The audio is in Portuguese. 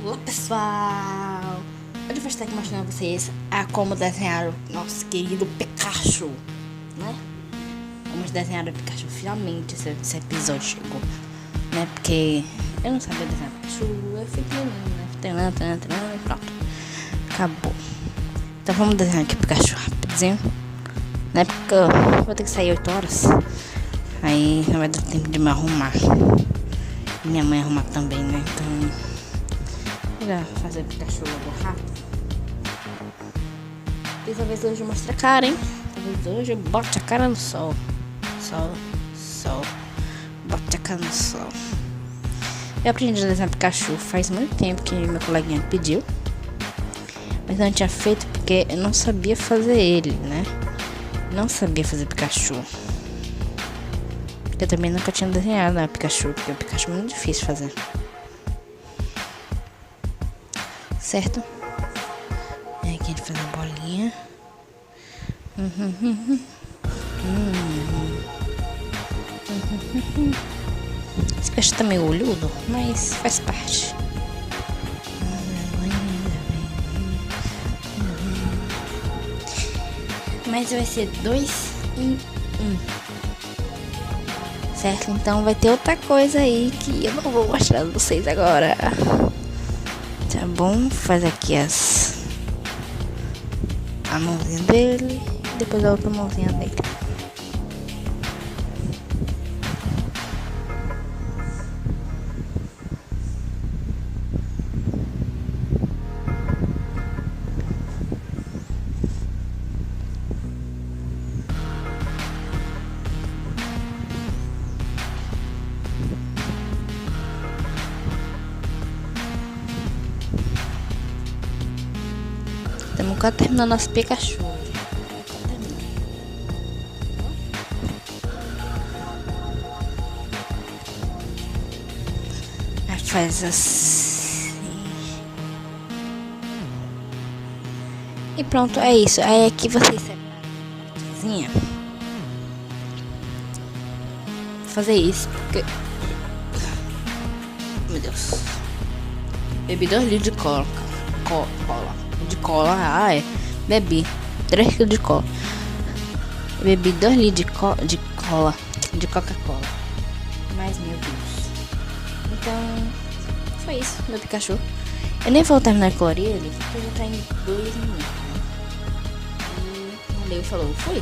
Olá pessoal! Hoje eu vou estar aqui mostrando a vocês como desenhar o nosso querido Pikachu, né? Vamos desenhar o Pikachu, finalmente esse episódio chegou, né? Porque eu não sabia desenhar o Pikachu, eu fui treinando, né? E pronto, acabou. Então vamos desenhar aqui o Pikachu rapidinho, né? Porque eu vou ter que sair 8 horas, aí não vai dar tempo de me arrumar. E minha mãe arrumar também, né? Então já fazer Pikachu logo rápido. E talvez hoje eu mostre a cara, hein? Talvez hoje eu bote a cara no sol. Sol. Bote a cara no sol. Eu aprendi a desenhar Pikachu faz muito tempo que meu coleguinha pediu. Mas eu não tinha feito porque eu não sabia fazer ele, né? Não sabia fazer Pikachu. Eu também nunca tinha desenhado, né, Pikachu, porque o Pikachu é muito difícil de fazer. Certo? E aqui a gente faz a bolinha. Esse Pikachu tá meio olhudo, mas faz parte. Mas vai ser 2 em 1. Certo? Então vai ter outra coisa aí que eu não vou mostrar pra vocês agora. Tá bom? Faz aqui a mãozinha dele e depois a outra mãozinha dele. Estamos quase terminando nosso Pikachu. Aí faz assim. E pronto, é isso. Aí aqui vocês separam a cozinha. Vou fazer isso porque... Meu Deus. Bebi 2 litros de cola. Bebi 3 kg de cola. Bebi 2 litros de cola, de Coca-Cola. Mas meu Deus. Então, foi isso, meu Pikachu. Eu nem vou terminar de colorir ele, porque já tá em 2 minutos. E o Leo falou, foi?